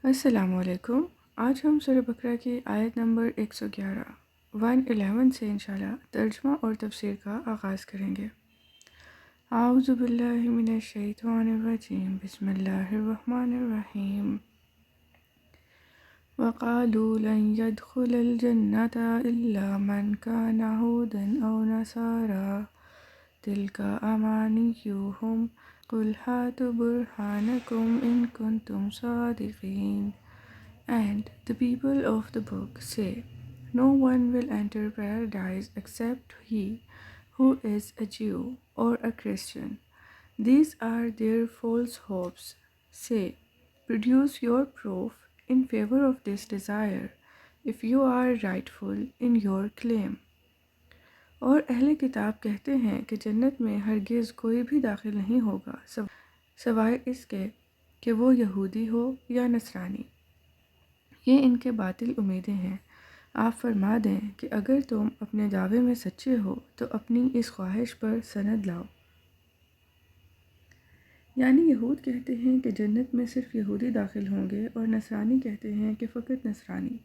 السلام علیکم۔ آج ہم سورہ بقرہ کی آیت نمبر 111 سے انشاءاللہ ترجمہ اور تفسیر کا آغاز کریں گے۔ اعوذ باللہ من الشیطان الرجیم، بسم اللہ الرحمن الرحیم۔ وقالوا لن يدخل الجنة إلا من كان هودا أو نصارى تلك أمانيهم قل هاتوا برهانكم إن كنتم صادقين. And the people of the book say, no one will enter paradise except he who is a Jew or a Christian. These are their false hopes. Say, produce your proof in favor of this desire, if you are rightful in your claim. اور اہل کتاب کہتے ہیں کہ جنت میں ہرگز کوئی بھی داخل نہیں ہوگا سوائے اس کے کہ وہ یہودی ہو یا نصرانی۔ یہ ان کے باطل امیدیں ہیں۔ آپ فرما دیں کہ اگر تم اپنے دعوے میں سچے ہو تو اپنی اس خواہش پر سند لاؤ۔ یعنی یہود کہتے ہیں کہ جنت میں صرف یہودی داخل ہوں گے اور نصرانی کہتے ہیں کہ فقط نصرانی،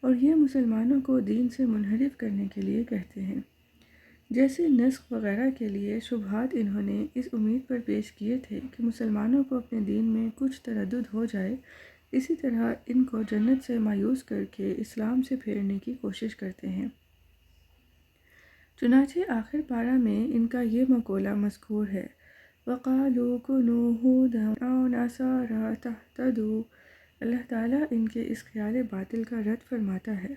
اور یہ مسلمانوں کو دین سے منحرف کرنے کے لیے کہتے ہیں۔ جیسے نسخ وغیرہ کے لیے شبہات انہوں نے اس امید پر پیش کیے تھے کہ مسلمانوں کو اپنے دین میں کچھ تردد ہو جائے، اسی طرح ان کو جنت سے مایوس کر کے اسلام سے پھیرنے کی کوشش کرتے ہیں۔ چنانچہ آخر پارہ میں ان کا یہ مقولہ مذکور ہے، وَقَالُوا كُونُوا هُودًا أَوْ نَصَارَىٰ تَهْتَدُوا۔ اللہ تعالیٰ ان کے اس خیال باطل کا رد فرماتا ہے۔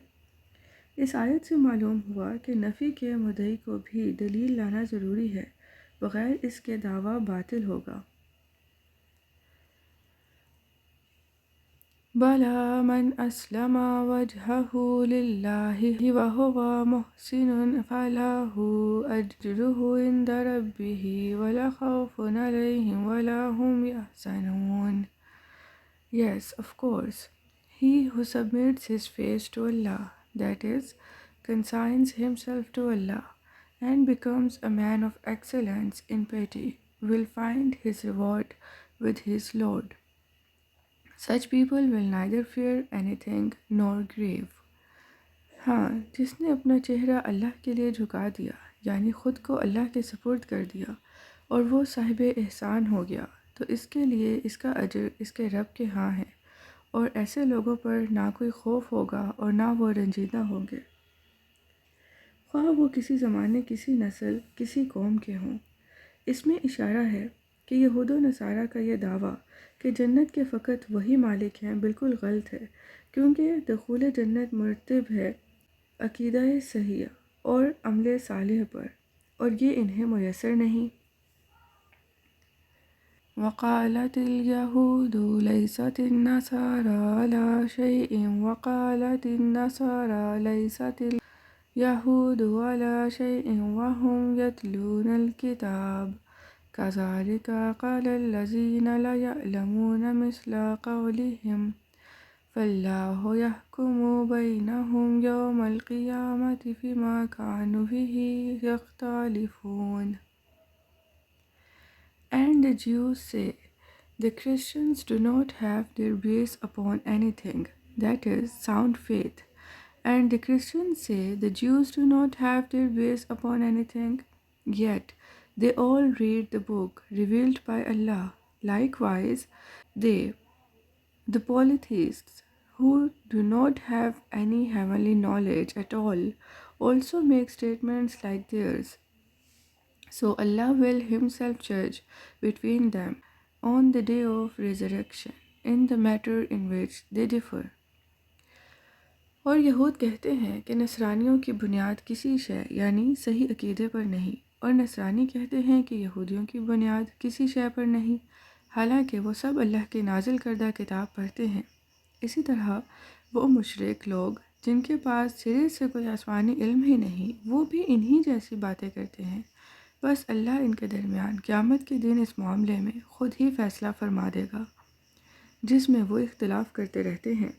اس آیت سے معلوم ہوا کہ نفی کے مدعی کو بھی دلیل لانا ضروری ہے، بغیر اس کے دعویٰ باطل ہوگا۔ بَلَىٰ مَنْ أَسْلَمَ وَجْهَهُ لِلَّهِ وَهُوَ مُحْسِنٌ فَلَهُ أَجْرُهُ عِندَ رَبِّهِ وَلَا خَوْفٌ عَلَيْهِمْ وَلَا هُمْ يَحْزَنُونَ. Yes, of course, he who submits his face to Allah, that is, consigns himself to Allah, and becomes a man of excellence in piety, will find his reward with his Lord. Such people will neither fear anything nor grieve. ہاں، جس نے اپنا چہرہ اللہ کے لیے جھکا دیا، یعنی خود کو اللہ کے سپرد کر دیا، اور وہ صاحب احسان ہو گیا، تو اس کے لیے اس کا اجر اس کے رب کے ہاں ہے، اور ایسے لوگوں پر نہ کوئی خوف ہوگا اور نہ وہ رنجیدہ ہوں گے، خواہ وہ کسی زمانے، کسی نسل، کسی قوم کے ہوں۔ اس میں اشارہ ہے کہ یہود و نصارہ کا یہ دعویٰ کہ جنت کے فقط وہی مالک ہیں بالکل غلط ہے، کیونکہ دخول جنت مرتب ہے عقیدہ صحیح اور عمل صالح پر، اور یہ انہیں میسر نہیں۔ وقالت اليهود ليست النصارى على شيء وقالت النصارى ليست اليهود على شيء وهم يتلون الكتاب كذلك قال الذين لا يعلمون مثل قولهم فالله يحكم بينهم يوم القيامة فيما كانوا فيه يختلفون. And the Jews say, the Christians do not have their base upon anything, that is, sound faith. And the Christians say, the Jews do not have their base upon anything, yet they all read the book revealed by Allah. Likewise, they, the polytheists, who do not have any heavenly knowledge at all, also make statements like theirs. So Allah will Himself judge between them on the day of resurrection in the matter in which they differ. اور یہود کہتے ہیں کہ نصرانیوں کی بنیاد کسی شے یعنی صحیح عقیدے پر نہیں، اور نصرانی کہتے ہیں کہ یہودیوں کی بنیاد کسی شے پر نہیں، حالانکہ وہ سب اللہ کی نازل کردہ کتاب پڑھتے ہیں۔ اسی طرح وہ مشرک لوگ جن کے پاس سرے سے کوئی آسمانی علم ہی نہیں، وہ بھی انہی جیسی باتیں کرتے ہیں۔ بس اللہ ان کے درمیان قیامت کے دن اس معاملے میں خود ہی فیصلہ فرما دے گا جس میں وہ اختلاف کرتے رہتے ہیں۔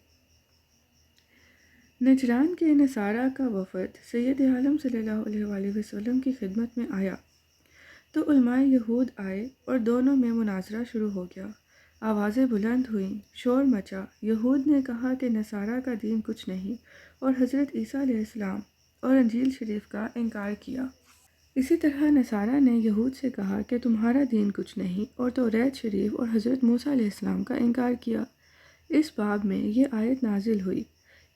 نجران کے نصارہ کا وفد سید عالم صلی اللہ علیہ وآلہ وسلم کی خدمت میں آیا تو علماء یہود آئے اور دونوں میں مناظرہ شروع ہو گیا۔ آوازیں بلند ہوئیں، شور مچا، یہود نے کہا کہ نصارہ کا دین کچھ نہیں، اور حضرت عیسیٰ علیہ السلام اور انجیل شریف کا انکار کیا۔ اسی طرح نصارہ نے یہود سے کہا کہ تمہارا دین کچھ نہیں، اور توریت شریف اور حضرت موسیٰ علیہ السلام کا انکار کیا۔ اس باب میں یہ آیت نازل ہوئی،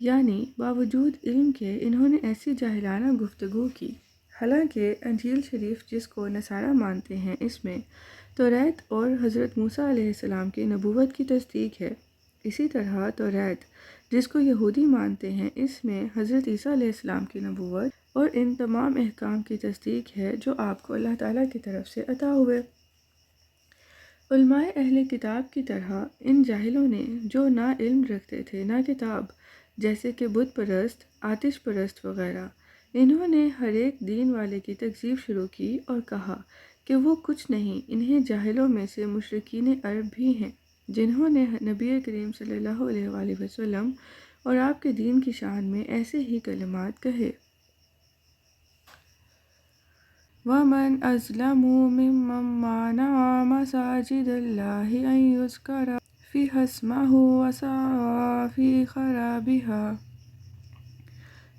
یعنی باوجود علم کے انہوں نے ایسی جاہلانہ گفتگو کی، حالانکہ انجیل شریف جس کو نصارہ مانتے ہیں اس میں توریت اور حضرت موسیٰ علیہ السلام کی نبوت کی تصدیق ہے۔ اسی طرح توریت جس کو یہودی مانتے ہیں اس میں حضرت عیسیٰ علیہ السلام کی نبوت اور ان تمام احکام کی تصدیق ہے جو آپ کو اللہ تعالیٰ کی طرف سے عطا ہوئے۔ علماء اہل کتاب کی طرح ان جاہلوں نے جو نہ علم رکھتے تھے نہ کتاب، جیسے کہ بت پرست، آتش پرست وغیرہ، انہوں نے ہر ایک دین والے کی تکذیب شروع کی اور کہا کہ وہ کچھ نہیں، انہیں جاہلوں میں سے مشرکین عرب بھی ہیں جنہوں نے نبی کریم صلی اللہ علیہ وآلہ وسلم اور آپ کے دین کی شان میں ایسے ہی کلمات کہے۔ وَمَنْ أَظْلَمُ مِمَّنْ مَنَعَ مَسَاجِدَ اللَّهِ أَنْ يُذْكَرَ فِيهَا اسْمُهُ وَسَعَىٰ فِي خَرَابِهَا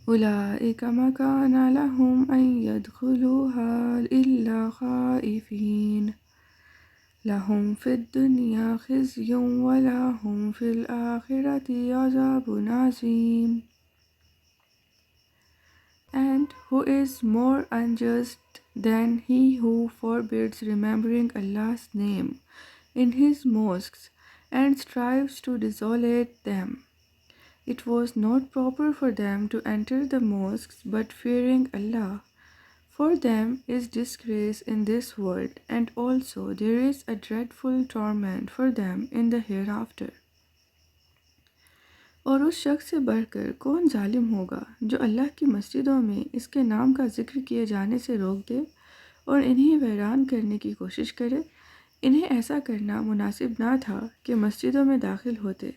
أُولَٰئِكَ مَا كَانَ لَهُمْ أَنْ يَدْخُلُوهَا إِلَّا خَائِفِينَ لَهُمْ فِي الدُّنْيَا خِزْيٌ وَلَهُمْ فِي الْآخِرَةِ عَذَابٌ عَظِيمٌ۔ And who is more unjust than he who forbids remembering Allah's name in his mosques and strives to desolate them? It was not proper for them to enter the mosques, but fearing Allah, for them is disgrace in this world, and also there is a dreadful torment for them in the hereafter. اور اس شخص سے بڑھ کر کون ظالم ہوگا جو اللہ کی مسجدوں میں اس کے نام کا ذکر کیے جانے سے روک دے اور انہیں ویران کرنے کی کوشش کرے۔ انہیں ایسا کرنا مناسب نہ تھا کہ مسجدوں میں داخل ہوتے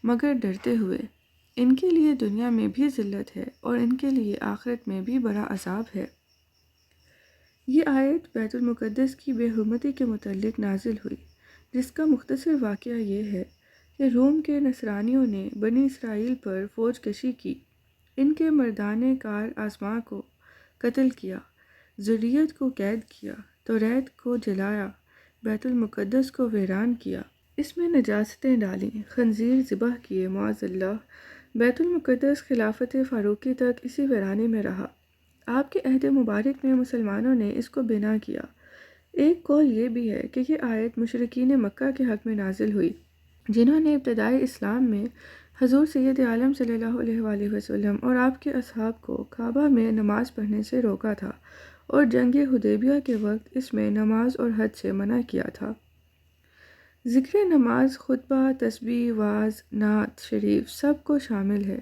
مگر ڈرتے ہوئے۔ ان کے لیے دنیا میں بھی ذلت ہے اور ان کے لیے آخرت میں بھی بڑا عذاب ہے۔ یہ آیت بیت المقدس کی بے حرمتی کے متعلق نازل ہوئی، جس کا مختصر واقعہ یہ ہے کہ روم کے نصرانیوں نے بنی اسرائیل پر فوج کشی کی، ان کے مردان کار آزماں کو قتل کیا، ذریت کو قید کیا، توریت کو جلایا، بیت المقدس کو ویران کیا، اس میں نجاستیں ڈالیں، خنزیر ذبح کیے، معاذ اللہ۔ بیت المقدس خلافت فاروقی تک اسی ویرانے میں رہا۔ آپ کے عہد مبارک میں مسلمانوں نے اس کو بنا کیا۔ ایک قول یہ بھی ہے کہ یہ آیت مشرکین مکہ کے حق میں نازل ہوئی، جنہوں نے ابتدائی اسلام میں حضور سید عالم صلی اللہ علیہ وآلہ وسلم اور آپ کے اصحاب کو کعبہ میں نماز پڑھنے سے روکا تھا اور جنگ حدیبیہ کے وقت اس میں نماز اور حج سے منع کیا تھا۔ ذکر نماز، خطبہ، تسبیح، وعظ، نعت شریف سب کو شامل ہے،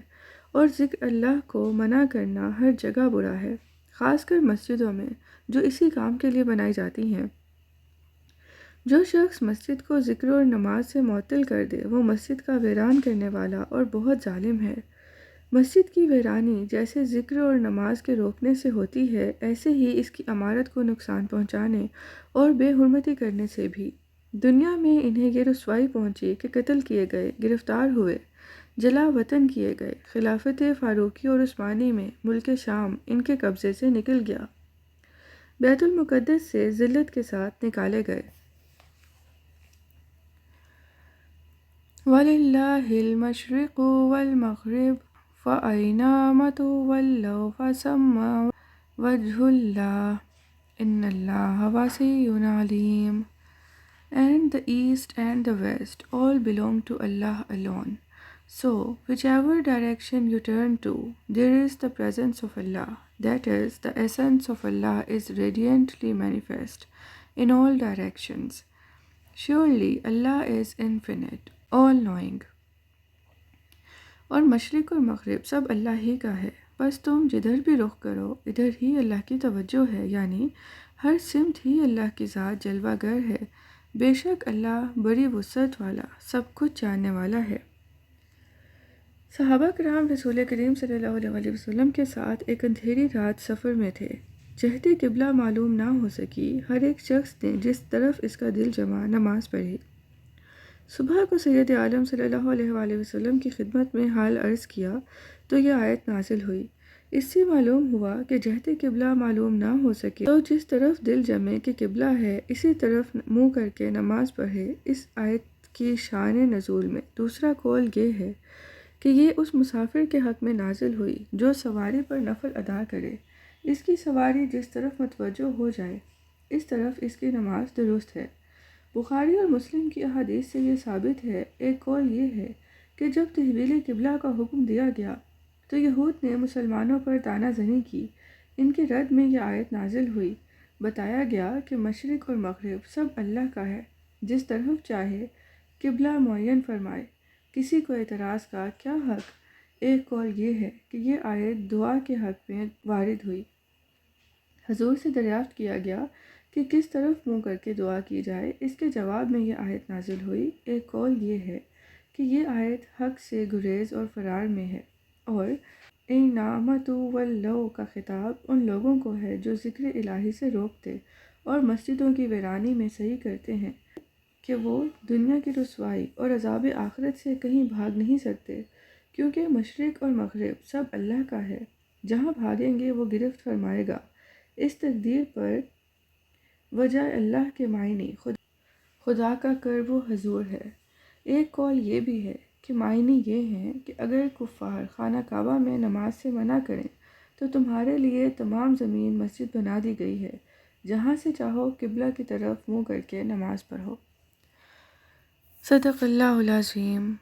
اور ذکر اللہ کو منع کرنا ہر جگہ برا ہے، خاص کر مسجدوں میں جو اسی کام کے لیے بنائی جاتی ہیں۔ جو شخص مسجد کو ذکر اور نماز سے معطل کر دے وہ مسجد کا ویران کرنے والا اور بہت ظالم ہے۔ مسجد کی ویرانی جیسے ذکر اور نماز کے روکنے سے ہوتی ہے، ایسے ہی اس کی عمارت کو نقصان پہنچانے اور بے حرمتی کرنے سے بھی۔ دنیا میں انہیں یہ رسوائی پہنچی کہ قتل کیے گئے، گرفتار ہوئے، جلا وطن کیے گئے۔ خلافت فاروقی اور عثمانی میں ملک شام ان کے قبضے سے نکل گیا، بیت المقدس سے ذلت کے ساتھ نکالے گئے۔ وَلِلَّهِ الْمَشْرِقُ وَالْمَغْرِبُ فَأَيْنَمَا تُوَلُّوا فَثَمَّ وَجْهُ اللَّهِ إِنَّ اللَّهَ وَاسِعٌ عَلِيمٌ۔ And the east and the west all belong to Allah alone. So, whichever direction you turn to, there is the presence of Allah. That is, the essence of Allah is radiantly manifest in all directions. Surely Allah is infinite, all knowing. اور مشرق اور مغرب سب اللہ ہی کا ہے، بس تم جدھر بھی رخ کرو ادھر ہی اللہ کی توجہ ہے، یعنی ہر سمت ہی اللہ کی ذات جلوہ گر ہے۔ بے شک اللہ بڑی وسعت والا، سب کچھ جاننے والا ہے۔ صحابہ کرام رسول کریم صلی اللہ علیہ وسلم کے ساتھ ایک اندھیری رات سفر میں تھے۔ جہت قبلہ معلوم نہ ہو سکی، ہر ایک شخص نے جس طرف اس کا دل جما نماز پڑھی۔ صبح کو سید عالم صلی اللہ علیہ وآلہ وسلم کی خدمت میں حال عرض کیا تو یہ آیت نازل ہوئی۔ اس سے معلوم ہوا کہ جہت قبلہ معلوم نہ ہو سکے تو جس طرف دل جمے کہ قبلہ ہے اسی طرف منہ کر کے نماز پڑھے۔ اس آیت کی شان نزول میں دوسرا قول یہ ہے کہ یہ اس مسافر کے حق میں نازل ہوئی جو سواری پر نفل ادا کرے۔ اس کی سواری جس طرف متوجہ ہو جائے اس طرف اس کی نماز درست ہے۔ بخاری اور مسلم کی احادیث سے یہ ثابت ہے۔ ایک قول یہ ہے کہ جب تحویل قبلہ کا حکم دیا گیا تو یہود نے مسلمانوں پر طعنہ زنی کی۔ ان کے رد میں یہ آیت نازل ہوئی۔ بتایا گیا کہ مشرق اور مغرب سب اللہ کا ہے، جس طرف چاہے قبلہ معین فرمائے، کسی کو اعتراض کا کیا حق۔ ایک قول یہ ہے کہ یہ آیت دعا کے حق میں وارد ہوئی۔ حضور سے دریافت کیا گیا کہ کس طرف منہ کر کے دعا کی جائے، اس کے جواب میں یہ آیت نازل ہوئی۔ ایک قول یہ ہے کہ یہ آیت حق سے گریز اور فرار میں ہے، اور اِنَّمَا وَلَّوْا کا خطاب ان لوگوں کو ہے جو ذکر الہی سے روکتے اور مسجدوں کی ویرانی میں صحیح کرتے ہیں کہ وہ دنیا کی رسوائی اور عذاب آخرت سے کہیں بھاگ نہیں سکتے، کیونکہ مشرق اور مغرب سب اللہ کا ہے، جہاں بھاگیں گے وہ گرفت فرمائے گا۔ اس تقدیر پر وجہ اللہ کے معنی خدا کا قرب و حضور ہے۔ ایک قول یہ بھی ہے کہ معنی یہ ہیں کہ اگر کفار خانہ کعبہ میں نماز سے منع کریں تو تمہارے لیے تمام زمین مسجد بنا دی گئی ہے، جہاں سے چاہو قبلہ کی طرف منہ کر کے نماز پڑھو۔ صدق اللہ العظیم۔